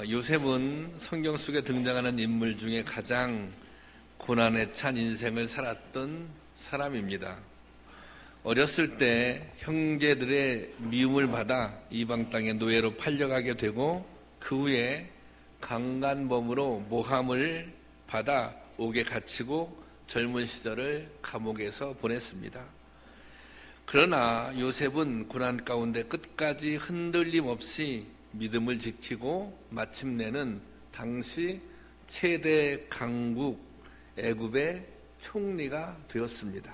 요셉은 성경 속에 등장하는 인물 중에 가장 고난에 찬 인생을 살았던 사람입니다. 어렸을 때 형제들의 미움을 받아 이방 땅의 노예로 팔려가게 되고 그 후에 강간범으로 모함을 받아 옥에 갇히고 젊은 시절을 감옥에서 보냈습니다. 그러나 요셉은 고난 가운데 끝까지 흔들림 없이 믿음을 지키고 마침내는 당시 최대 강국 애굽의 총리가 되었습니다.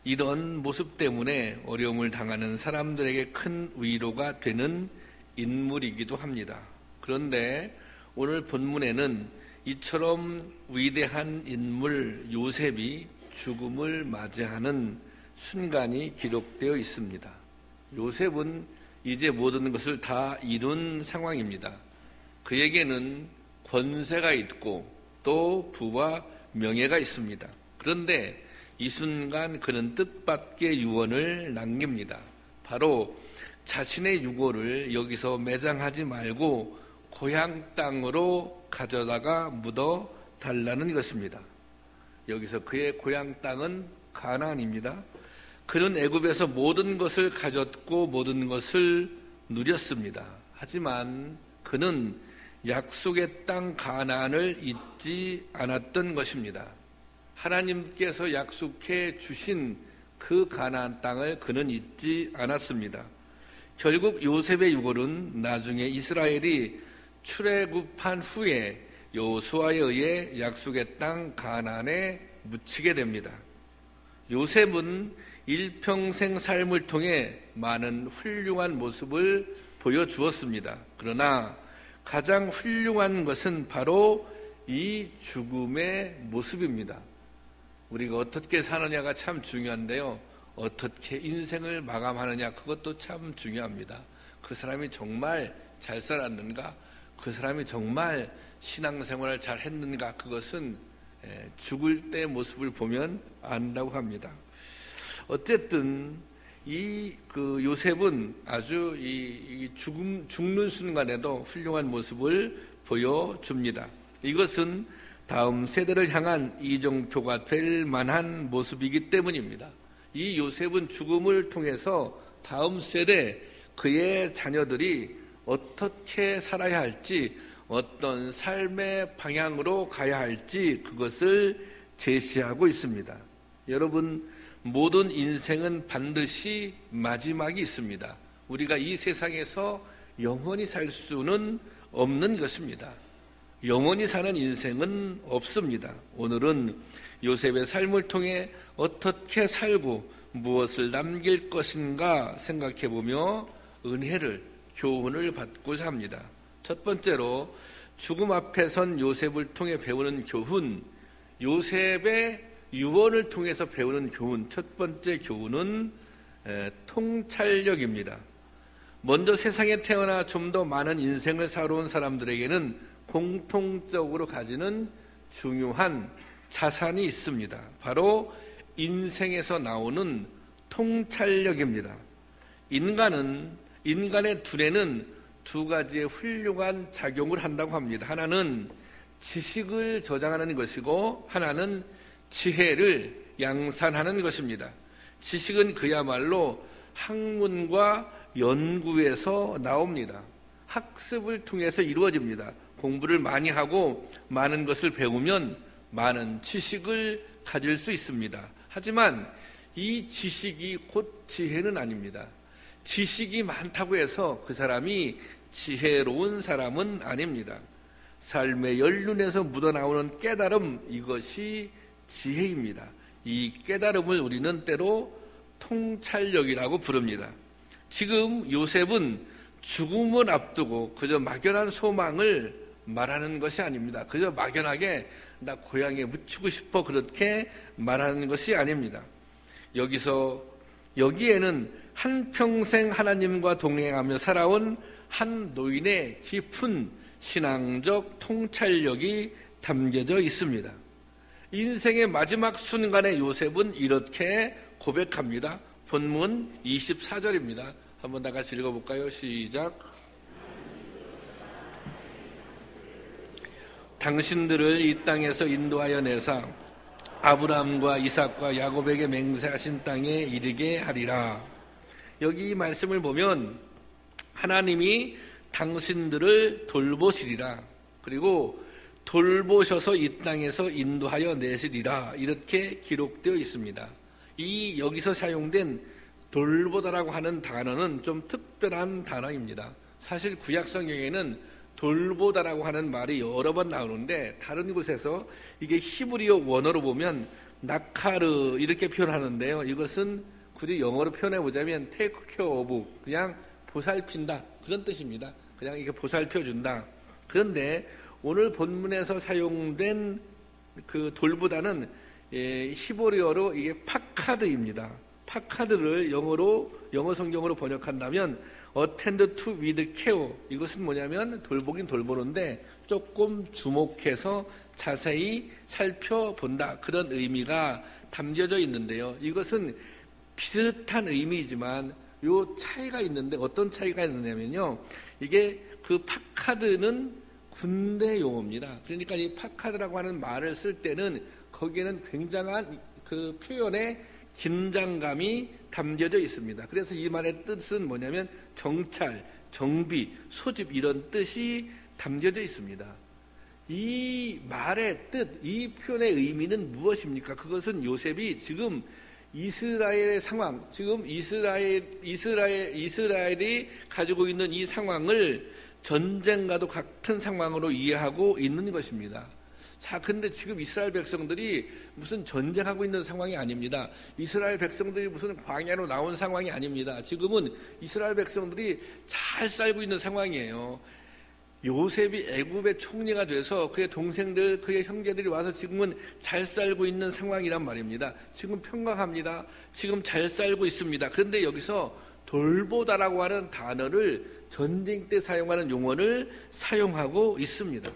이런 모습 때문에 어려움을 당하는 사람들에게 큰 위로가 되는 인물이기도 합니다. 그런데 오늘 본문에는 이처럼 위대한 인물 요셉이 죽음을 맞이하는 순간이 기록되어 있습니다. 요셉은 이제 모든 것을 다 이룬 상황입니다. 그에게는 권세가 있고 또 부와 명예가 있습니다. 그런데 이 순간 그는 뜻밖의 유언을 남깁니다. 바로 자신의 유골을 여기서 매장하지 말고 고향 땅으로 가져다가 묻어 달라는 것입니다. 여기서 그의 고향 땅은 가나안입니다. 그는 애굽에서 모든 것을 가졌고 모든 것을 누렸습니다. 하지만 그는 약속의 땅 가나안을 잊지 않았던 것입니다. 하나님께서 약속해 주신 그 가나안 땅을 그는 잊지 않았습니다. 결국 요셉의 유골은 나중에 이스라엘이 출애굽한 후에 여호수아에 의해 약속의 땅 가나안에 묻히게 됩니다. 요셉은 일평생 삶을 통해 많은 훌륭한 모습을 보여주었습니다. 그러나 가장 훌륭한 것은 바로 이 죽음의 모습입니다. 우리가 어떻게 사느냐가 참 중요한데요. 어떻게 인생을 마감하느냐 그것도 참 중요합니다. 그 사람이 정말 잘 살았는가? 그 사람이 정말 신앙생활을 잘 했는가? 그것은 죽을 때 모습을 보면 안다고 합니다. 어쨌든 요셉은 아주 죽는 순간에도 훌륭한 모습을 보여줍니다. 이것은 다음 세대를 향한 이정표가 될 만한 모습이기 때문입니다. 이 요셉은 죽음을 통해서 다음 세대 그의 자녀들이 어떻게 살아야 할지, 어떤 삶의 방향으로 가야 할지 그것을 제시하고 있습니다. 여러분, 모든 인생은 반드시 마지막이 있습니다. 우리가 이 세상에서 영원히 살 수는 없는 것입니다. 영원히 사는 인생은 없습니다. 오늘은 요셉의 삶을 통해 어떻게 살고 무엇을 남길 것인가 생각해보며 은혜를, 교훈을 받고자 합니다. 첫 번째로 죽음 앞에 선 요셉을 통해 배우는 교훈, 요셉의 유언을 통해서 배우는 교훈, 첫 번째 교훈은 통찰력입니다. 먼저 세상에 태어나 좀 더 많은 인생을 살아온 사람들에게는 공통적으로 가지는 중요한 자산이 있습니다. 바로 인생에서 나오는 통찰력입니다. 인간의 두뇌는 두 가지의 훌륭한 작용을 한다고 합니다. 하나는 지식을 저장하는 것이고 하나는 지혜를 양산하는 것입니다. 지식은 그야말로 학문과 연구에서 나옵니다. 학습을 통해서 이루어집니다. 공부를 많이 하고 많은 것을 배우면 많은 지식을 가질 수 있습니다. 하지만 이 지식이 곧 지혜는 아닙니다. 지식이 많다고 해서 그 사람이 지혜로운 사람은 아닙니다. 삶의 연륜에서 묻어나오는 깨달음, 이것이 지혜입니다. 이 깨달음을 우리는 때로 통찰력이라고 부릅니다. 지금 요셉은 죽음을 앞두고 그저 막연한 소망을 말하는 것이 아닙니다. 그저 막연하게 나 고향에 묻히고 싶어 그렇게 말하는 것이 아닙니다. 여기에는 한평생 하나님과 동행하며 살아온 한 노인의 깊은 신앙적 통찰력이 담겨져 있습니다. 인생의 마지막 순간에 요셉은 이렇게 고백합니다. 본문 24절입니다. 한번 다 같이 읽어볼까요? 시작. 당신들을 이 땅에서 인도하여 내사 아브라함과 이삭과 야곱에게 맹세하신 땅에 이르게 하리라. 여기 이 말씀을 보면 하나님이 당신들을 돌보시리라, 그리고 돌보셔서 이 땅에서 인도하여 내시리라, 이렇게 기록되어 있습니다. 이 여기서 사용된 돌보다라고 하는 단어는 좀 특별한 단어입니다. 사실 구약 성경에는 돌보다라고 하는 말이 여러 번 나오는데 다른 곳에서 이게 히브리어 원어로 보면 나카르 이렇게 표현하는데요. 이것은 굳이 영어로 표현해 보자면 take care of, 그냥 보살핀다, 그런 뜻입니다. 그냥 이렇게 보살펴준다. 그런데 오늘 본문에서 사용된 그 돌보다는 히브리어로 이게 파카드입니다. 파카드를 영어 성경으로 번역한다면 attend to with care, 이것은 뭐냐면 돌보긴 돌보는데 조금 주목해서 자세히 살펴본다, 그런 의미가 담겨져 있는데요. 이것은 비슷한 의미이지만 요 차이가 있는데, 어떤 차이가 있느냐면요, 이게 그 파카드는 군대 용어입니다. 그러니까 이 파카드라고 하는 말을 쓸 때는 거기에는 굉장한 그 표현의 긴장감이 담겨져 있습니다. 그래서 이 말의 뜻은 뭐냐면 정찰, 정비, 소집, 이런 뜻이 담겨져 있습니다. 이 말의 뜻, 이 표현의 의미는 무엇입니까? 그것은 요셉이 지금 이스라엘의 상황, 지금 이스라엘이 가지고 있는 이 상황을 전쟁과도 같은 상황으로 이해하고 있는 것입니다. 자, 근데 지금 이스라엘 백성들이 무슨 전쟁하고 있는 상황이 아닙니다. 이스라엘 백성들이 무슨 광야로 나온 상황이 아닙니다. 지금은 이스라엘 백성들이 잘 살고 있는 상황이에요. 요셉이 애굽의 총리가 돼서 그의 동생들, 그의 형제들이 와서 지금은 잘 살고 있는 상황이란 말입니다. 지금 평강합니다. 지금 잘 살고 있습니다. 그런데 여기서 돌보다라고 하는 단어를 전쟁 때 사용하는 용어를 사용하고 있습니다.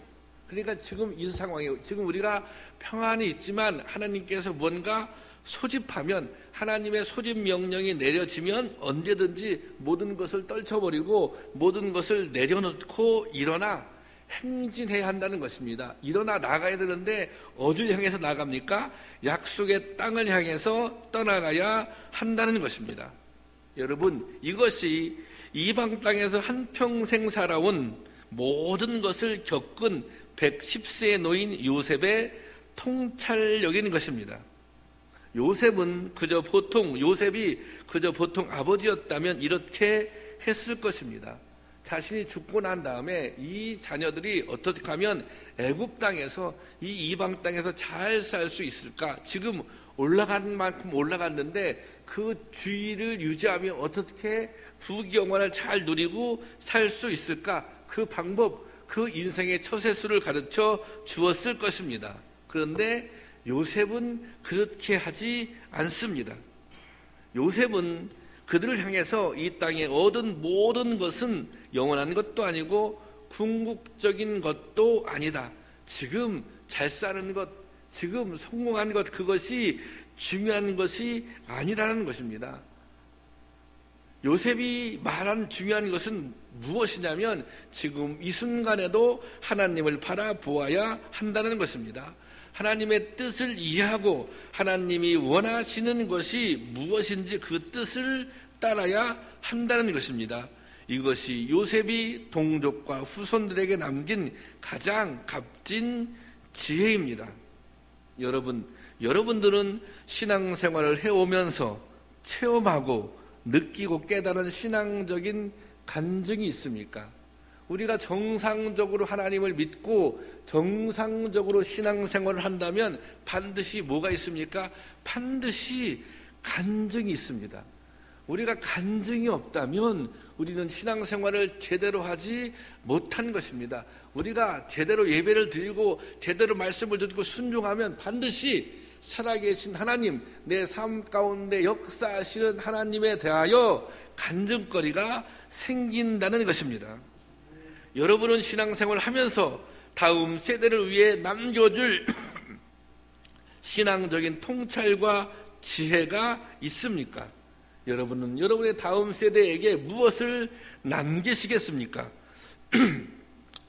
그러니까 지금 이 상황이에요. 지금 우리가 평안이 있지만 하나님께서 뭔가 소집하면, 하나님의 소집 명령이 내려지면 언제든지 모든 것을 떨쳐버리고 모든 것을 내려놓고 일어나 행진해야 한다는 것입니다. 일어나 나가야 되는데 어디를 향해서 나갑니까? 약속의 땅을 향해서 떠나가야 한다는 것입니다. 여러분, 이것이 이방 땅에서 한평생 살아온 모든 것을 겪은 110세의 노인 요셉의 통찰력인 것입니다. 요셉이 그저 보통 아버지였다면 이렇게 했을 것입니다. 자신이 죽고 난 다음에 이 자녀들이 어떻게 하면 애굽 땅에서, 이 이방 땅에서 잘 살 수 있을까? 지금 올라간 만큼 올라갔는데 그 주의를 유지하며 어떻게 부귀영화를 잘 누리고 살 수 있을까? 그 방법, 그 인생의 처세술을 가르쳐 주었을 것입니다. 그런데 요셉은 그렇게 하지 않습니다. 요셉은 그들을 향해서 이 땅에 얻은 모든 것은 영원한 것도 아니고 궁극적인 것도 아니다. 지금 잘 사는 것, 지금 성공한 것, 그것이 중요한 것이 아니라는 것입니다. 요셉이 말한 중요한 것은 무엇이냐면 지금 이 순간에도 하나님을 바라보아야 한다는 것입니다. 하나님의 뜻을 이해하고 하나님이 원하시는 것이 무엇인지 그 뜻을 따라야 한다는 것입니다. 이것이 요셉이 동족과 후손들에게 남긴 가장 값진 지혜입니다. 여러분들은 신앙생활을 해오면서 체험하고 느끼고 깨달은 신앙적인 간증이 있습니까? 우리가 정상적으로 하나님을 믿고 정상적으로 신앙생활을 한다면 반드시 뭐가 있습니까? 반드시 간증이 있습니다. 우리가 간증이 없다면 우리는 신앙생활을 제대로 하지 못한 것입니다. 우리가 제대로 예배를 드리고 제대로 말씀을 듣고 순종하면 반드시 살아계신 하나님, 내 삶 가운데 역사하시는 하나님에 대하여 간증거리가 생긴다는 것입니다. 여러분은 신앙생활을 하면서 다음 세대를 위해 남겨줄 신앙적인 통찰과 지혜가 있습니까? 여러분은 여러분의 다음 세대에게 무엇을 남기시겠습니까?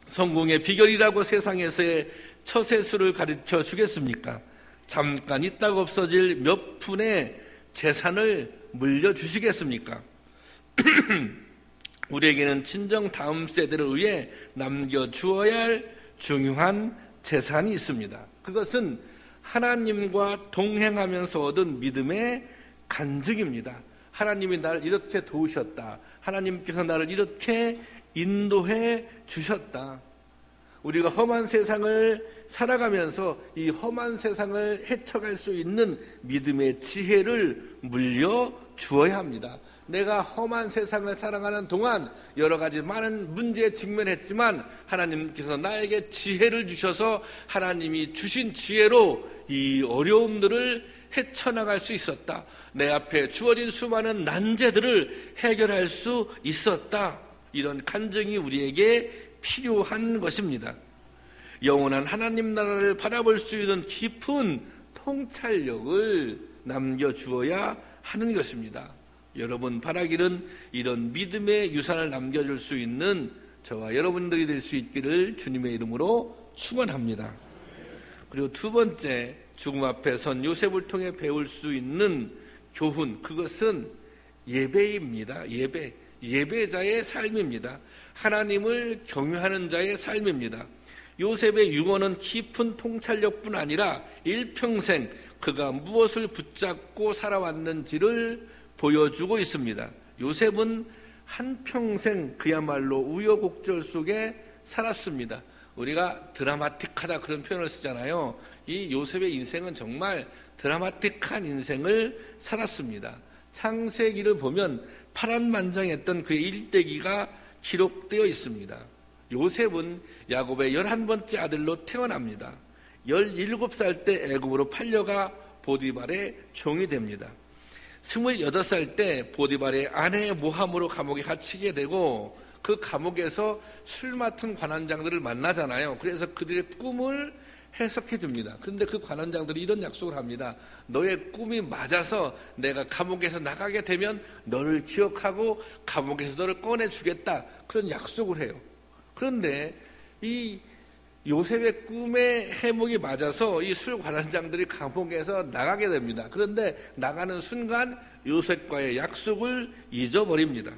성공의 비결이라고 세상에서의 처세수를 가르쳐 주겠습니까? 잠깐 있다가 없어질 몇 푼의 재산을 물려주시겠습니까? 우리에게는 친정 다음 세대를 위해 남겨주어야 할 중요한 재산이 있습니다. 그것은 하나님과 동행하면서 얻은 믿음의 간증입니다. 하나님이 나를 이렇게 도우셨다. 하나님께서 나를 이렇게 인도해 주셨다. 우리가 험한 세상을 살아가면서 이 험한 세상을 헤쳐갈 수 있는 믿음의 지혜를 물려주어야 합니다. 내가 험한 세상을 살아가는 동안 여러 가지 많은 문제에 직면했지만 하나님께서 나에게 지혜를 주셔서 하나님이 주신 지혜로 이 어려움들을 헤쳐나갈 수 있었다. 내 앞에 주어진 수많은 난제들을 해결할 수 있었다. 이런 간증이 우리에게 필요한 것입니다. 영원한 하나님 나라를 바라볼 수 있는 깊은 통찰력을 남겨주어야 하는 것입니다. 여러분 바라기는 이런 믿음의 유산을 남겨줄 수 있는 저와 여러분들이 될 수 있기를 주님의 이름으로 축원합니다. 그리고 두 번째, 죽음 앞에 선 요셉을 통해 배울 수 있는 교훈, 그것은 예배입니다. 예배자의 삶입니다. 하나님을 경외하는 자의 삶입니다. 요셉의 유언은 깊은 통찰력뿐 아니라 일평생 그가 무엇을 붙잡고 살아왔는지를 보여주고 있습니다. 요셉은 한평생 그야말로 우여곡절 속에 살았습니다. 우리가 드라마틱하다 그런 표현을 쓰잖아요. 이 요셉의 인생은 정말 드라마틱한 인생을 살았습니다. 창세기를 보면 파란만장했던 그의 일대기가 기록되어 있습니다. 요셉은 야곱의 11번째 아들로 태어납니다. 17살 때 애굽으로 팔려가 보디발의 종이 됩니다. 28살 때 보디발의 아내의 모함으로 감옥에 갇히게 되고 그 감옥에서 술 맡은 관원장들을 만나잖아요. 그래서 그들의 꿈을 해석해 줍니다. 그런데 그 관원장들이 이런 약속을 합니다. 너의 꿈이 맞아서 내가 감옥에서 나가게 되면 너를 기억하고 감옥에서 너를 꺼내주겠다. 그런 약속을 해요. 그런데 이 요셉의 꿈의 해목이 맞아서 이 술 관원장들이 감옥에서 나가게 됩니다. 그런데 나가는 순간 요셉과의 약속을 잊어버립니다.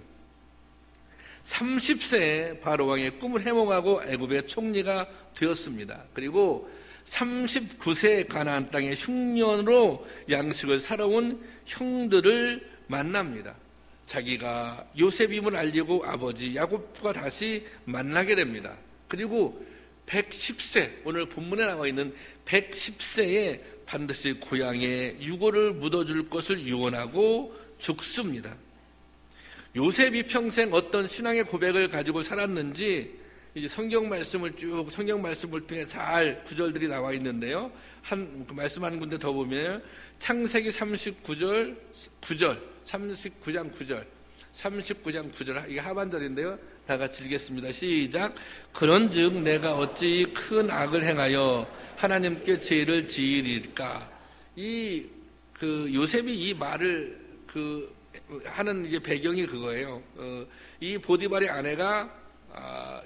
30세에 바로왕의 꿈을 해몽하고 애굽의 총리가 되었습니다. 그리고 39세에 가나안 땅의 흉년으로 양식을 살아온 형들을 만납니다. 자기가 요셉임을 알리고 아버지 야곱과 다시 만나게 됩니다. 그리고 110세, 오늘 본문에 나와 있는 110세에 반드시 고향에 유골을 묻어줄 것을 유언하고 죽습니다. 요셉이 평생 어떤 신앙의 고백을 가지고 살았는지 이제 성경 말씀을 통해 잘 구절들이 나와 있는데요. 그 말씀 한 군데 더 보면 창세기 39장 9절 이게 하반절인데요. 다 같이 읽겠습니다. 시작. 그런즉 내가 어찌 큰 악을 행하여 하나님께 죄를 지으리까. 요셉이 이 말을 하는 이제 배경이 그거예요. 이 보디발의 아내가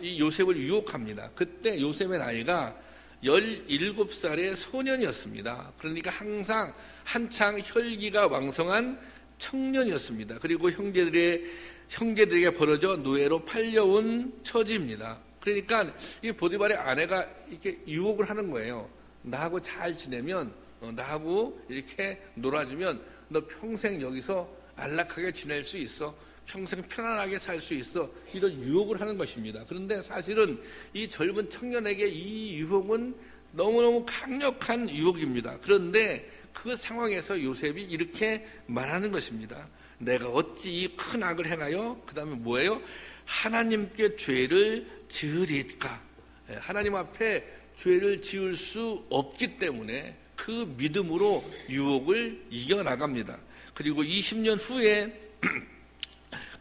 이 요셉을 유혹합니다. 그때 요셉의 나이가 17살의 소년이었습니다. 그러니까 항상 한창 혈기가 왕성한 청년이었습니다. 그리고 형제들에게 벌어져 노예로 팔려온 처지입니다. 그러니까 이 보디발의 아내가 이렇게 유혹을 하는 거예요. 나하고 잘 지내면, 나하고 이렇게 놀아주면 너 평생 여기서 안락하게 지낼 수 있어. 평생 편안하게 살 수 있어. 이런 유혹을 하는 것입니다. 그런데 사실은 이 젊은 청년에게 이 유혹은 너무너무 강력한 유혹입니다. 그런데 그 상황에서 요셉이 이렇게 말하는 것입니다. 내가 어찌 이 큰 악을 행하여, 그 다음에 뭐예요? 하나님께 죄를 지으리까. 하나님 앞에 죄를 지을 수 없기 때문에 그 믿음으로 유혹을 이겨나갑니다. 그리고 20년 후에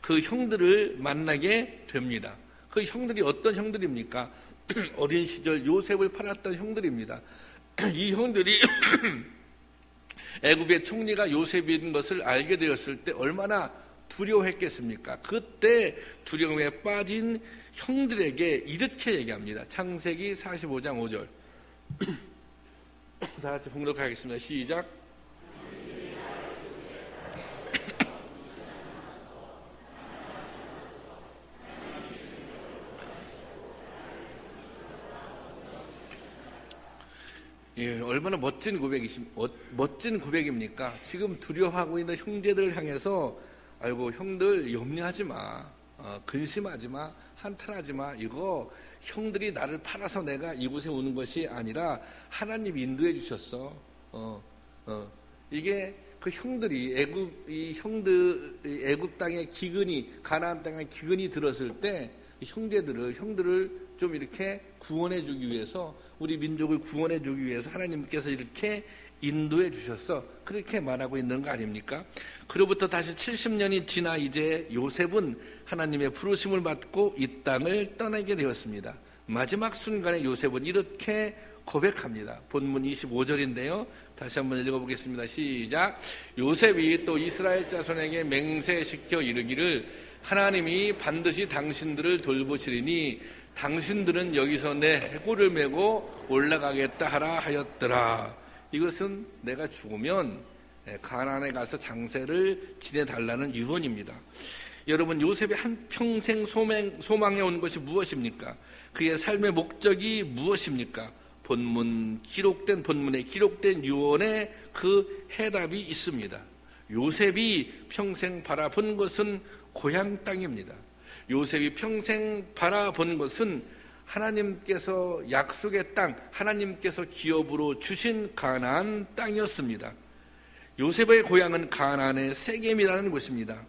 그 형들을 만나게 됩니다. 그 형들이 어떤 형들입니까? 어린 시절 요셉을 팔았던 형들입니다. 이 형들이 애굽의 총리가 요셉인 것을 알게 되었을 때 얼마나 두려워했겠습니까? 그때 두려움에 빠진 형들에게 이렇게 얘기합니다. 창세기 45장 5절 다 같이 봉독하겠습니다. 시작. 예, 얼마나 멋진 고백입니까? 지금 두려워하고 있는 형제들을 향해서 아이고 형들 염려하지 마, 근심하지 마, 한탄하지 마. 이거 형들이 나를 팔아서 내가 이곳에 오는 것이 아니라 하나님이 인도해 주셨어. 이게 그 형들이 애굽 땅의 기근이, 가나안 땅의 기근이 들었을 때 형들을 좀 이렇게 구원해 주기 위해서, 우리 민족을 구원해 주기 위해서 하나님께서 이렇게 인도해 주셨어. 그렇게 말하고 있는 거 아닙니까? 그로부터 다시 70년이 지나 이제 요셉은 하나님의 부르심을 받고 이 땅을 떠나게 되었습니다. 마지막 순간에 요셉은 이렇게 고백합니다. 본문 25절인데요. 다시 한번 읽어보겠습니다. 시작. 요셉이 또 이스라엘 자손에게 맹세시켜 이르기를 하나님이 반드시 당신들을 돌보시리니 당신들은 여기서 내 해골을 메고 올라가겠다 하라 하였더라. 이것은 내가 죽으면 가나안에 가서 장세를 지내달라는 유언입니다. 여러분, 요셉의 한평생 소망해 온 것이 무엇입니까? 그의 삶의 목적이 무엇입니까? 본문에 기록된 유언에 그 해답이 있습니다. 요셉이 평생 바라본 것은 고향 땅입니다. 요셉이 평생 바라본 것은 하나님께서 약속의 땅, 하나님께서 기업으로 주신 가나안 땅이었습니다. 요셉의 고향은 가나안의 세겜이라는 곳입니다.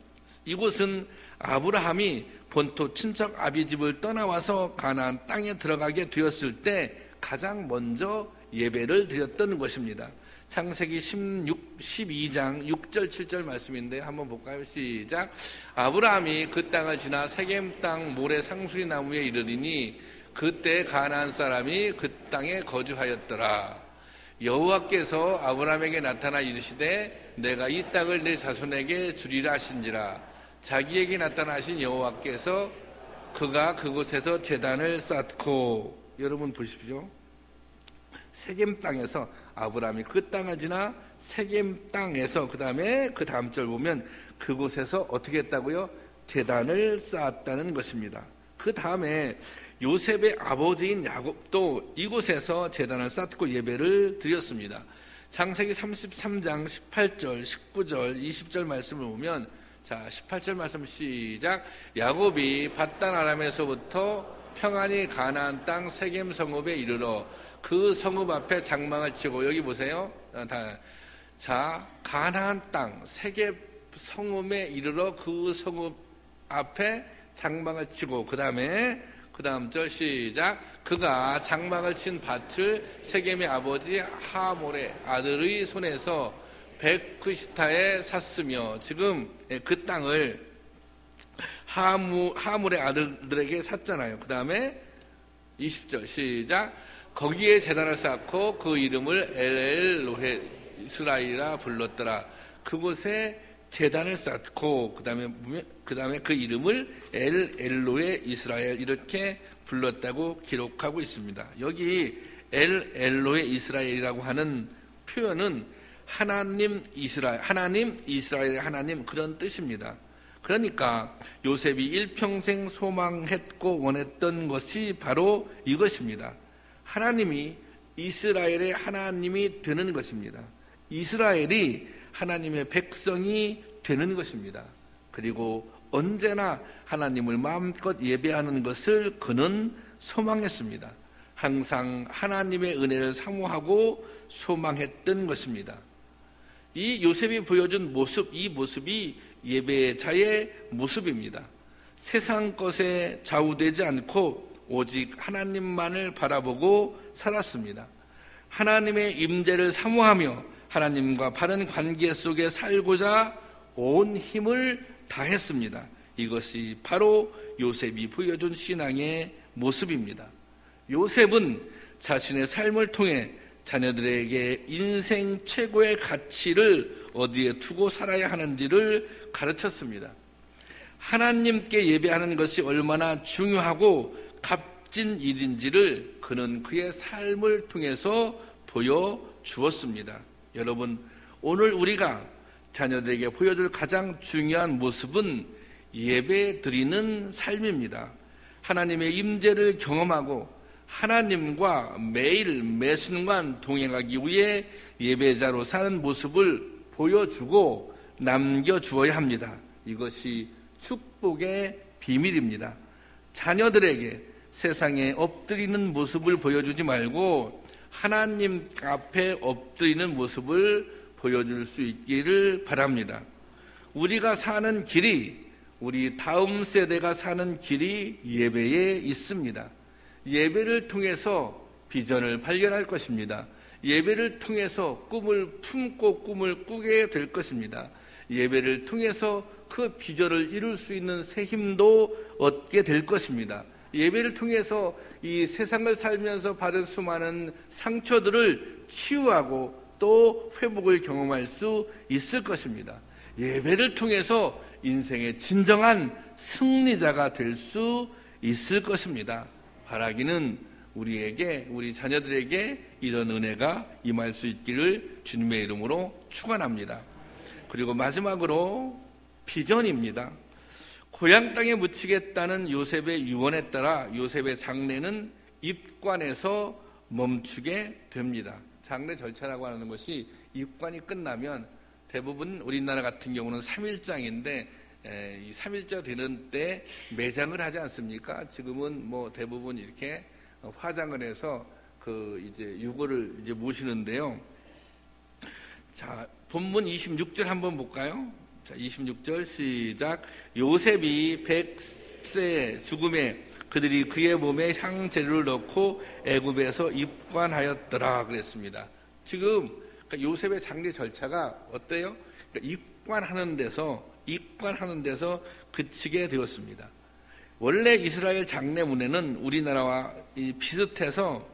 이곳은 아브라함이 본토 친척 아비집을 떠나와서 가나안 땅에 들어가게 되었을 때 가장 먼저 예배를 드렸던 것입니다. 창세기 12장 6절 7절 말씀인데 한번 볼까요? 시작. 아브라함이 그 땅을 지나 세겜 땅 모래 상수리 나무에 이르리니 그때 가나안 사람이 그 땅에 거주하였더라. 여호와께서 아브라함에게 나타나 이르시되 내가 이 땅을 내 자손에게 주리라 하신지라. 자기에게 나타나신 여호와께서 그가 그곳에서 제단을 쌓고, 여러분 보십시오. 세겜 땅에서 아브라함이 그 땅을 지나 세겜 땅에서 그 다음 절 보면 그곳에서 어떻게 했다고요? 제단을 쌓았다는 것입니다. 그 다음에 요셉의 아버지인 야곱도 이곳에서 제단을 쌓고 예배를 드렸습니다. 창세기 33장 18절, 19절, 20절 말씀을 보면, 자, 18절 말씀 시작. 야곱이 밧단 아람에서부터 평안히 가나안 땅 세겜 성읍에 이르러 그 성읍 앞에 장막을 치고, 여기 보세요. 자, 가나안 땅 세겜 성읍에 이르러 그 성읍 앞에 장막을 치고, 그 다음 절 시작. 그가 장막을 친 밭을 세겜의 아버지 하몰의 아들의 손에서 백크시타에 샀으며, 지금 그 땅을 하몰의 아들들에게 샀잖아요. 그 다음에 20절 시작. 거기에 제단을 쌓고 그 이름을 엘로헤 이스라엘이라 불렀더라. 그곳에 제단을 쌓고 그 다음에 그 이름을 엘로헤 이스라엘 이렇게 불렀다고 기록하고 있습니다. 여기 엘로헤 이스라엘이라고 하는 표현은 하나님 이스라엘의 하나님, 그런 뜻입니다. 그러니까 요셉이 일평생 소망했고 원했던 것이 바로 이것입니다. 하나님이 이스라엘의 하나님이 되는 것입니다. 이스라엘이 하나님의 백성이 되는 것입니다. 그리고 언제나 하나님을 마음껏 예배하는 것을 그는 소망했습니다. 항상 하나님의 은혜를 사모하고 소망했던 것입니다. 이 요셉이 보여준 모습, 이 모습이 예배자의 모습입니다. 세상 것에 좌우되지 않고 오직 하나님만을 바라보고 살았습니다. 하나님의 임재를 사모하며 하나님과 바른 관계 속에 살고자 온 힘을 다했습니다. 이것이 바로 요셉이 보여준 신앙의 모습입니다. 요셉은 자신의 삶을 통해 자녀들에게 인생 최고의 가치를 어디에 두고 살아야 하는지를 가르쳤습니다. 하나님께 예배하는 것이 얼마나 중요하고 값진 일인지를 그는 그의 삶을 통해서 보여주었습니다. 여러분, 오늘 우리가 자녀들에게 보여줄 가장 중요한 모습은 예배 드리는 삶입니다. 하나님의 임재를 경험하고 하나님과 매일 매순간 동행하기 위해 예배자로 사는 모습을 보여주고 남겨주어야 합니다. 이것이 축복의 비밀입니다. 자녀들에게 세상에 엎드리는 모습을 보여주지 말고 하나님 앞에 엎드리는 모습을 보여줄 수 있기를 바랍니다. 우리가 사는 길이, 우리 다음 세대가 사는 길이 예배에 있습니다. 예배를 통해서 비전을 발견할 것입니다. 예배를 통해서 꿈을 품고 꿈을 꾸게 될 것입니다. 예배를 통해서 그 비전을 이룰 수 있는 새 힘도 얻게 될 것입니다. 예배를 통해서 이 세상을 살면서 받은 수많은 상처들을 치유하고 또 회복을 경험할 수 있을 것입니다. 예배를 통해서 인생의 진정한 승리자가 될 수 있을 것입니다. 바라기는 우리에게, 우리 자녀들에게 이런 은혜가 임할 수 있기를 주님의 이름으로 축원합니다. 그리고 마지막으로 비전입니다. 고향 땅에 묻히겠다는 요셉의 유언에 따라 요셉의 장례는 입관에서 멈추게 됩니다. 장례 절차라고 하는 것이 입관이 끝나면 대부분 우리나라 같은 경우는 3일장인데 이 3일자 되는 때 매장을 하지 않습니까? 지금은 뭐 대부분 이렇게 화장을 해서 그 이제 유고를 이제 모시는데요. 자, 본문 26절 한번 볼까요? 자, 26절 시작. 요셉이 100세의 죽음에 그들이 그의 몸에 향재료를 넣고 애굽에서 입관하였더라 그랬습니다. 지금 그러니까 요셉의 장례 절차가 어때요? 그러니까 입관하는 데서 그치게 되었습니다. 원래 이스라엘 장례문에는 우리나라와 비슷해서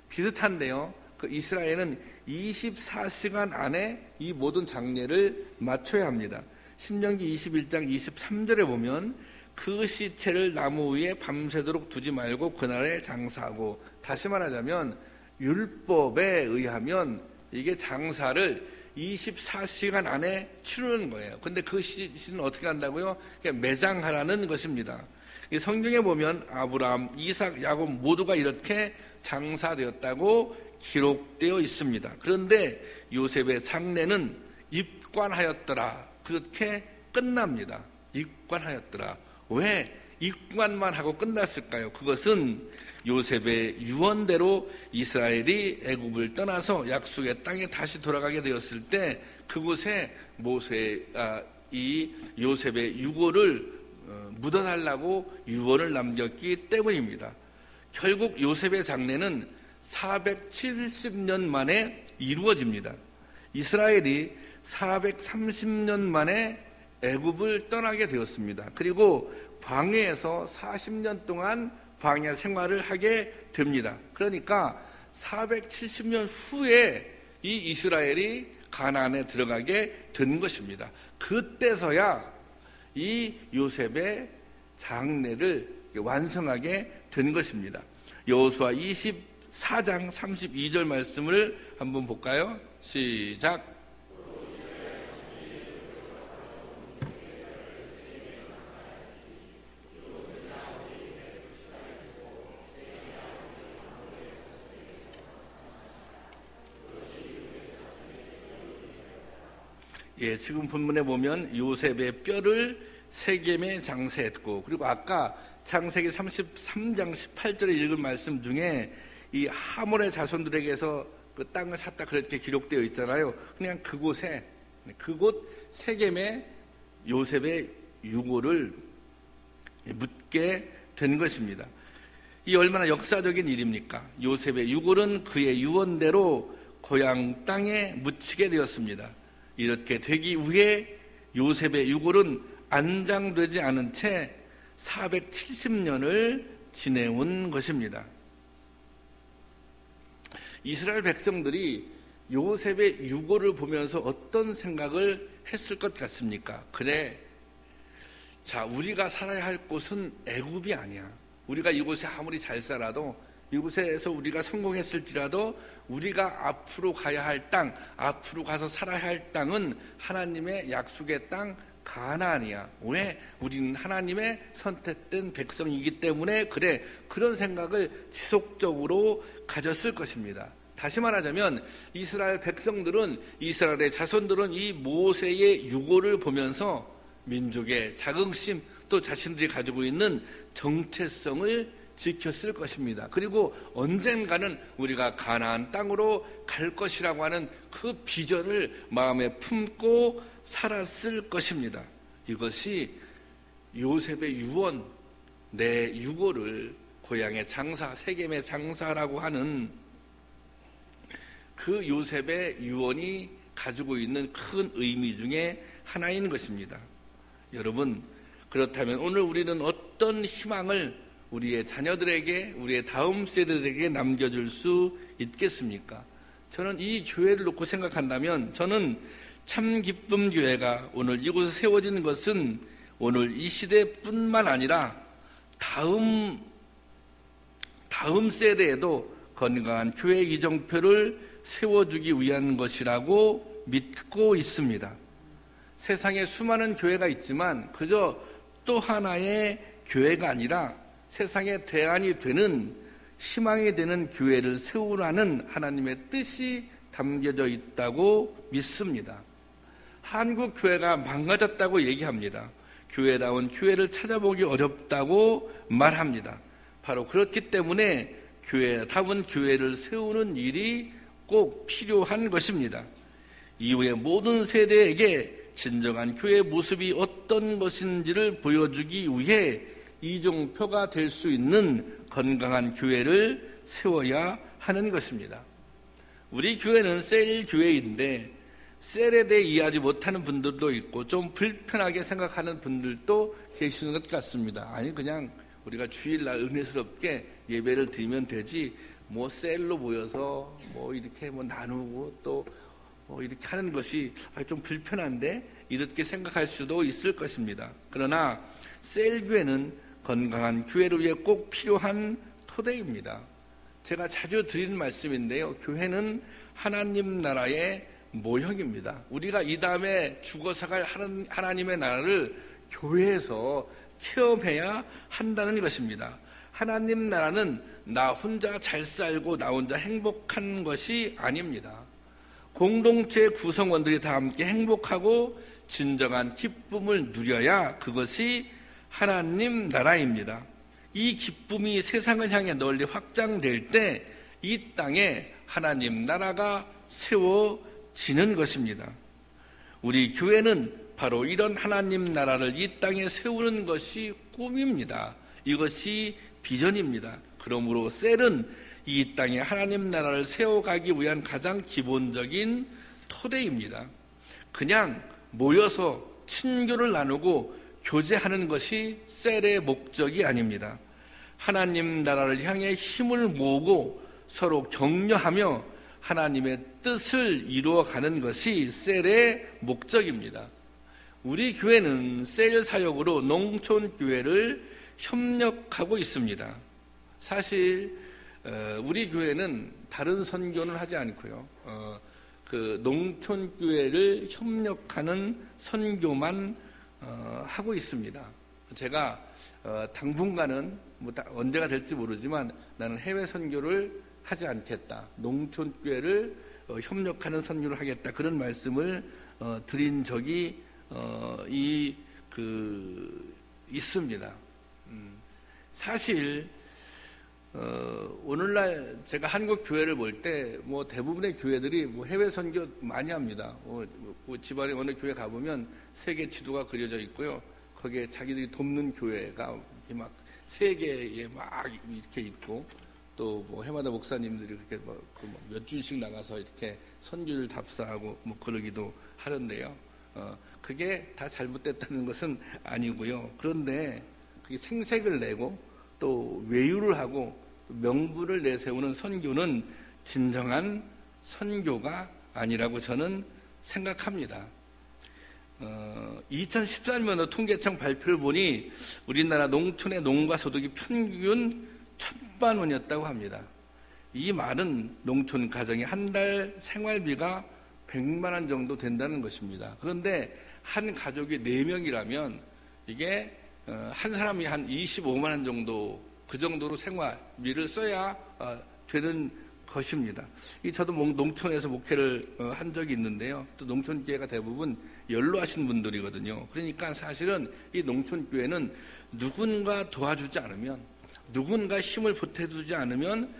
비슷한데요. 그 이스라엘은 24시간 안에 이 모든 장례를 마쳐야 합니다. 신명기 21장 23절에 보면 그 시체를 나무 위에 밤새도록 두지 말고 그날에 장사하고, 다시 말하자면 율법에 의하면 이게 장사를 24시간 안에 치르는 거예요. 근데 그 시는 어떻게 한다고요? 그냥 매장하라는 것입니다. 성경에 보면 아브라함, 이삭, 야곱 모두가 이렇게 장사되었다고 기록되어 있습니다. 그런데 요셉의 장례는 입관하였더라. 그렇게 끝납니다. 입관하였더라. 왜 입관만 하고 끝났을까요? 그것은 요셉의 유언대로 이스라엘이 애굽을 떠나서 약속의 땅에 다시 돌아가게 되었을 때 그곳에 이 요셉의 유고를 묻어달라고 유언을 남겼기 때문입니다. 결국 요셉의 장례는 470년 만에 이루어집니다. 이스라엘이 430년 만에 애굽을 떠나게 되었습니다. 그리고 광야에서 40년 동안 광야 생활을 하게 됩니다. 그러니까 470년 후에 이 이스라엘이 가나안에 들어가게 된 것입니다. 그때서야 이 요셉의 장례를 완성하게 된 것입니다. 여호수아 24장 32절 말씀을 한번 볼까요? 시작. 예, 지금 본문에 보면 요셉의 뼈를 세겜에 장사했고, 그리고 아까 창세기 33장 18절에 읽은 말씀 중에 이 하몰의 자손들에게서 그 땅을 샀다 그렇게 기록되어 있잖아요. 그냥 그곳 세겜에 요셉의 유고를 묻게 된 것입니다. 이 얼마나 역사적인 일입니까? 요셉의 유골은 그의 유언대로 고향 땅에 묻히게 되었습니다. 이렇게 되기 위해 요셉의 유골은 안장되지 않은 채 470년을 지내온 것입니다. 이스라엘 백성들이 요셉의 유골을 보면서 어떤 생각을 했을 것 같습니까? 그래, 자, 우리가 살아야 할 곳은 애굽이 아니야. 우리가 이곳에 아무리 잘 살아도 이곳에서 우리가 성공했을지라도 우리가 앞으로 가야 할 땅, 앞으로 가서 살아야 할 땅은 하나님의 약속의 땅 가나안이야. 왜? 우리는 하나님의 선택된 백성이기 때문에 그래. 그런 생각을 지속적으로 가졌을 것입니다. 다시 말하자면 이스라엘 백성들은, 이스라엘의 자손들은 이 모세의 유고를 보면서 민족의 자긍심, 또 자신들이 가지고 있는 정체성을 지켰을 것입니다. 그리고 언젠가는 우리가 가나안 땅으로 갈 것이라고 하는 그 비전을 마음에 품고 살았을 것입니다. 이것이 요셉의 유언, 내 유고를 고향의 장사, 세겜의 장사라고 하는 그 요셉의 유언이 가지고 있는 큰 의미 중에 하나인 것입니다. 여러분, 그렇다면 오늘 우리는 어떤 희망을 우리의 자녀들에게, 우리의 다음 세대들에게 남겨줄 수 있겠습니까? 저는 이 교회를 놓고 생각한다면 저는 참 기쁨 교회가 오늘 이곳에 세워지는 것은 오늘 이 시대뿐만 아니라 다음 세대에도 건강한 교회 이정표를 세워주기 위한 것이라고 믿고 있습니다. 세상에 수많은 교회가 있지만 그저 또 하나의 교회가 아니라 세상의 대안이 되는, 희망이 되는 교회를 세우라는 하나님의 뜻이 담겨져 있다고 믿습니다. 한국 교회가 망가졌다고 얘기합니다. 교회다운 교회를 찾아보기 어렵다고 말합니다. 바로 그렇기 때문에 교회다운 교회를 세우는 일이 꼭 필요한 것입니다. 이후의 모든 세대에게 진정한 교회의 모습이 어떤 것인지를 보여주기 위해 이정표가 될 수 있는 건강한 교회를 세워야 하는 것입니다. 우리 교회는 셀 교회인데 셀에 대해 이해하지 못하는 분들도 있고 좀 불편하게 생각하는 분들도 계시는 것 같습니다. 아니 그냥 우리가 주일날 은혜스럽게 예배를 드리면 되지 뭐 셀로 모여서 뭐 이렇게 뭐 나누고 또 이렇게 하는 것이 좀 불편한데 이렇게 생각할 수도 있을 것입니다. 그러나 셀 교회는 건강한 교회를 위해 꼭 필요한 토대입니다. 제가 자주 드리는 말씀인데요. 교회는 하나님 나라의 모형입니다. 우리가 이 다음에 죽어서 갈 하나님의 나라를 교회에서 체험해야 한다는 것입니다. 하나님 나라는 나 혼자 잘 살고 나 혼자 행복한 것이 아닙니다. 공동체 구성원들이 다 함께 행복하고 진정한 기쁨을 누려야 그것이 하나님 나라입니다. 이 기쁨이 세상을 향해 널리 확장될 때 이 땅에 하나님 나라가 세워지는 것입니다. 우리 교회는 바로 이런 하나님 나라를 이 땅에 세우는 것이 꿈입니다. 이것이 비전입니다. 그러므로 셀은 이 땅에 하나님 나라를 세워가기 위한 가장 기본적인 토대입니다. 그냥 모여서 친교를 나누고 교제하는 것이 셀의 목적이 아닙니다. 하나님 나라를 향해 힘을 모으고 서로 격려하며 하나님의 뜻을 이루어가는 것이 셀의 목적입니다. 우리 교회는 셀 사역으로 농촌 교회를 협력하고 있습니다. 사실 우리 교회는 다른 선교는 하지 않고요. 그 농촌 교회를 협력하는 선교만 하고 있습니다. 제가 당분간은 뭐 언제가 될지 모르지만 나는 해외 선교를 하지 않겠다. 농촌 교회를 협력하는 선교를 하겠다. 그런 말씀을 드린 적이 있습니다. 사실 오늘날 제가 한국 교회를 볼 때 뭐 대부분의 교회들이 뭐 해외 선교 많이 합니다. 집안에 어느 교회 가보면 세계 지도가 그려져 있고요. 거기에 자기들이 돕는 교회가 막 세계에 막 이렇게 있고 또 뭐 해마다 목사님들이 그렇게 몇 주씩 나가서 이렇게 선교를 답사하고 뭐 그러기도 하는데요. 그게 다 잘못됐다는 것은 아니고요. 그런데 그게 생색을 내고 또 외유를 하고 명분을 내세우는 선교는 진정한 선교가 아니라고 저는 생각합니다. 2014년도 통계청 발표를 보니 우리나라 농촌의 농가 소득이 평균 1,000만 원이었다고 합니다. 이 말은 농촌 가정의 한 달 생활비가 100만 원 정도 된다는 것입니다. 그런데 한 가족이 4명이라면 이게 한 사람이 한 25만 원 정도, 그 정도로 생활비를 써야 되는 것입니다. 저도 농촌에서 목회를 한 적이 있는데요. 또 농촌교회가 대부분 연로하신 분들이거든요. 그러니까 사실은 이 농촌교회는 누군가 도와주지 않으면, 누군가 힘을 보태주지 않으면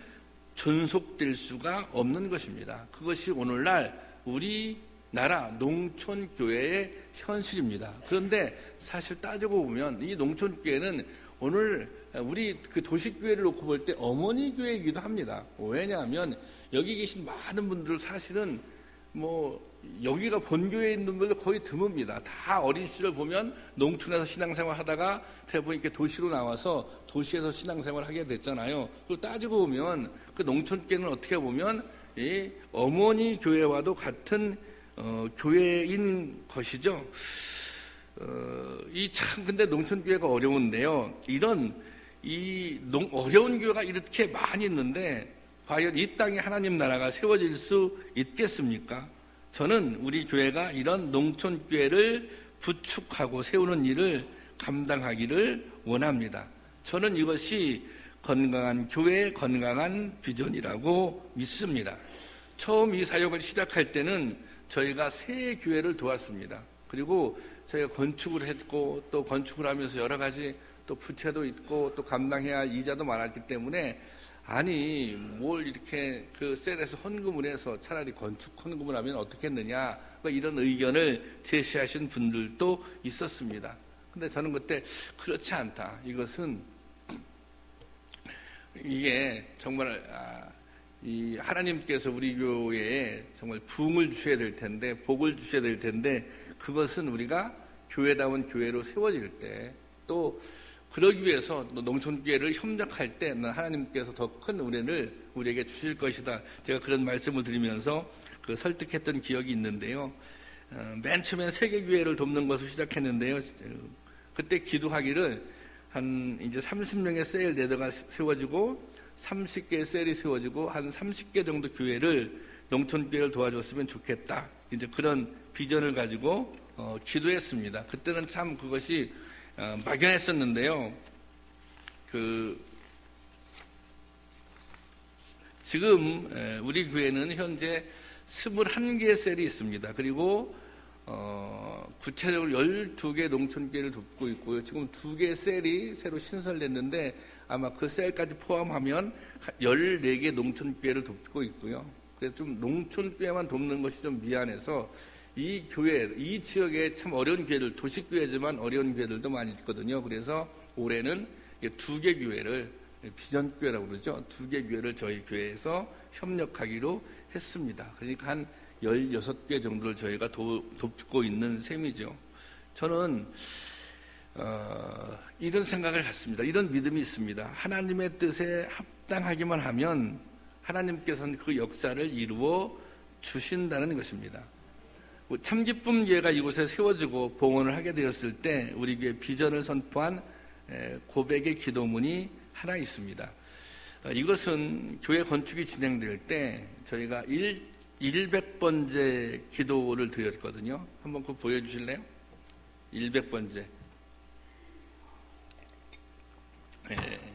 존속될 수가 없는 것입니다. 그것이 오늘날 우리나라 농촌교회의 현실입니다. 그런데 사실 따지고 보면 이 농촌교회는 오늘 우리 그 도시교회를 놓고 볼 때 어머니 교회이기도 합니다. 왜냐하면 여기 계신 많은 분들 사실은 여기가 본교회에 있는 분들 거의 드뭅니다. 다 어린 시절 보면 농촌에서 신앙생활 하다가 대부분 이렇게 도시로 나와서 도시에서 신앙생활 하게 됐잖아요. 그걸 따지고 보면 그 농촌교회는 어떻게 보면 이 어머니 교회와도 같은 교회인 것이죠. 근데 농촌교회가 어려운데요. 어려운 교회가 이렇게 많이 있는데 과연 이 땅에 하나님 나라가 세워질 수 있겠습니까? 저는 우리 교회가 이런 농촌교회를 부축하고 세우는 일을 감당하기를 원합니다. 저는 이것이 건강한 교회, 건강한 비전이라고 믿습니다. 처음 이 사역을 시작할 때는 저희가 새 교회를 도왔습니다. 그리고 저희가 건축을 했고 또 건축을 하면서 여러 가지 또 부채도 있고 또 감당해야 할 이자도 많았기 때문에 뭘 이렇게 그 셀에서 헌금을 해서 차라리 건축 헌금을 하면 어떻겠느냐 이런 의견을 제시하신 분들도 있었습니다. 근데 저는 그때 그렇지 않다. 이게 정말 이 하나님께서 우리 교회에 정말 부흥을 주셔야 될 텐데, 복을 주셔야 될 텐데, 그것은 우리가 교회다운 교회로 세워질 때, 또 그러기 위해서 농촌교회를 협력할 때 하나님께서 더 큰 은혜를 우리에게 주실 것이다. 제가 그런 말씀을 드리면서 설득했던 기억이 있는데요. 맨 처음엔 세계교회를 돕는 것을 시작했는데요. 그때 기도하기를 이제 30명의 셀 레더가 세워지고 30개의 셀이 세워지고 한 30개 정도 교회를 농촌교회를 도와줬으면 좋겠다. 이제 그런 비전을 가지고 기도했습니다. 그때는 참 그것이 막연했었는데요. 지금 우리 교회는 현재 21개의 셀이 있습니다. 그리고 구체적으로 12개 농촌교회를 돕고 있고요. 지금 2개의 셀이 새로 신설됐는데 아마 그 셀까지 포함하면 14개 농촌교회를 돕고 있고요. 그래서 좀 농촌교회만 돕는 것이 좀 미안해서 이 교회, 이 지역에 참 어려운 교회들, 도시교회지만 어려운 교회들도 많이 있거든요. 그래서 올해는 2개 교회를, 비전교회라고 그러죠. 2개 교회를 저희 교회에서 협력하기로 했습니다. 그러니까 한 16개 정도를 저희가 돕고 있는 셈이죠. 저는 이런 생각을 갖습니다. 이런 믿음이 있습니다. 하나님의 뜻에 합당하기만 하면 하나님께서는 그 역사를 이루어 주신다는 것입니다. 참기쁨 교회가 이곳에 세워지고 봉헌을 하게 되었을 때 우리 교회 비전을 선포한 고백의 기도문이 하나 있습니다. 이것은 교회 건축이 진행될 때 저희가 100번째 기도를 드렸거든요. 한번 그거 보여주실래요? 100번째.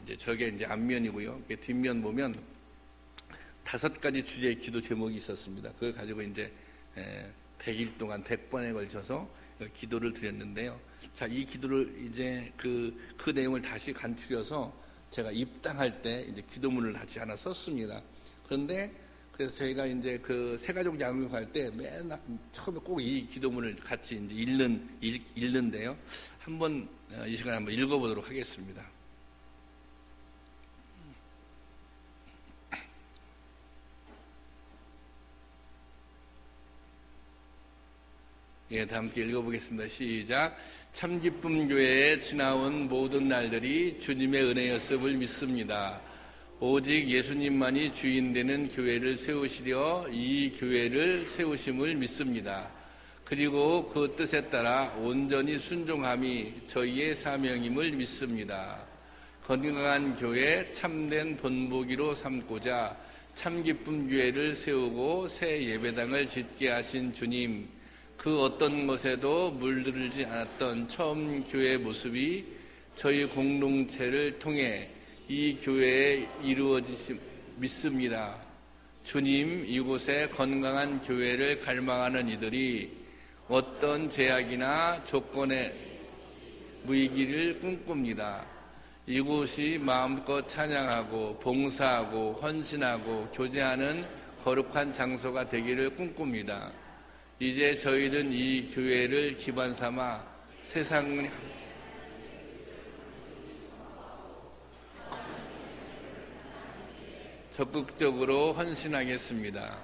이제 저게 이제 앞면이고요. 뒷면 보면 5가지 주제의 기도 제목이 있었습니다. 그걸 가지고 이제 100일 동안 100번에 걸쳐서 기도를 드렸는데요. 자, 이 기도를 이제 그 내용을 다시 간추려서 제가 입당할 때 이제 기도문을 다시 하나 썼습니다. 그런데 그래서 저희가 이제 그 새가족 양육할 때 맨 처음에 꼭 이 기도문을 같이 이제 읽는데요. 한번 이 시간에 한번 읽어보도록 하겠습니다. 다 함께 읽어보겠습니다. 시작. 참기쁨 교회에 지나온 모든 날들이 주님의 은혜였음을 믿습니다. 오직 예수님만이 주인 되는 교회를 세우시려 이 교회를 세우심을 믿습니다. 그리고 그 뜻에 따라 온전히 순종함이 저희의 사명임을 믿습니다. 건강한 교회, 참된 본보기로 삼고자 참기쁨 교회를 세우고 새 예배당을 짓게 하신 주님, 그 어떤 것에도 물들지 않았던 처음 교회의 모습이 저희 공동체를 통해 이 교회에 이루어지심 믿습니다. 주님, 이곳에 건강한 교회를 갈망하는 이들이 어떤 제약이나 조건에 무이기를 꿈꿉니다. 이곳이 마음껏 찬양하고 봉사하고 헌신하고 교제하는 거룩한 장소가 되기를 꿈꿉니다. 이제 저희는 이 교회를 기반 삼아 세상 적극적으로 헌신하겠습니다.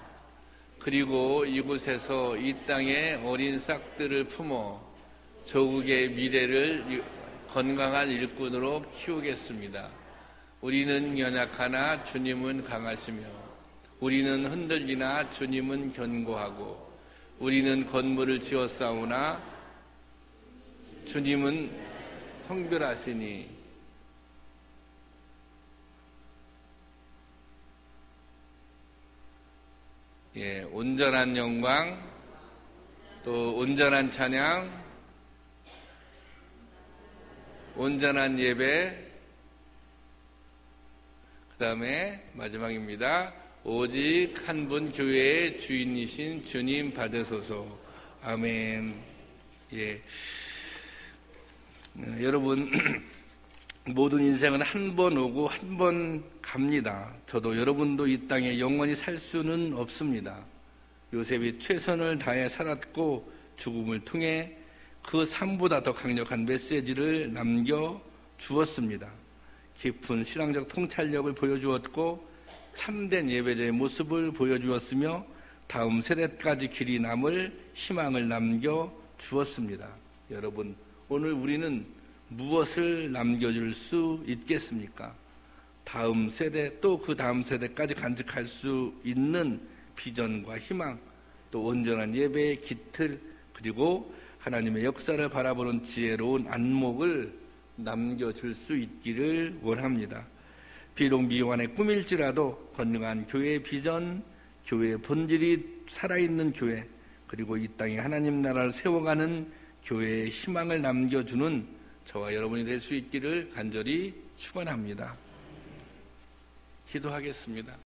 그리고 이곳에서 이 땅의 어린 싹들을 품어 조국의 미래를 건강한 일꾼으로 키우겠습니다. 우리는 연약하나 주님은 강하시며, 우리는 흔들리나 주님은 견고하고, 우리는 건물을 지었사오나 주님은 성별하시니, 온전한 영광, 또 온전한 찬양, 온전한 예배, 그 다음에 마지막입니다. 오직 한 분 교회의 주인이신 주님 받으소서. 아멘. 여러분, 모든 인생은 한 번 오고 한 번 갑니다. 저도 여러분도 이 땅에 영원히 살 수는 없습니다. 요셉이 최선을 다해 살았고 죽음을 통해 그 삶보다 더 강력한 메시지를 남겨주었습니다. 깊은 신앙적 통찰력을 보여주었고 참된 예배자의 모습을 보여주었으며 다음 세대까지 길이 남을 희망을 남겨주었습니다. 여러분, 오늘 우리는 무엇을 남겨줄 수 있겠습니까? 다음 세대, 또 그 다음 세대까지 간직할 수 있는 비전과 희망, 또 온전한 예배의 깃틀, 그리고 하나님의 역사를 바라보는 지혜로운 안목을 남겨줄 수 있기를 원합니다. 비록 미완의 꿈일지라도 건강한 교회의 비전, 교회의 본질이 살아있는 교회, 그리고 이 땅에 하나님 나라를 세워가는 교회의 희망을 남겨주는 저와 여러분이 될 수 있기를 간절히 축원합니다. 기도하겠습니다.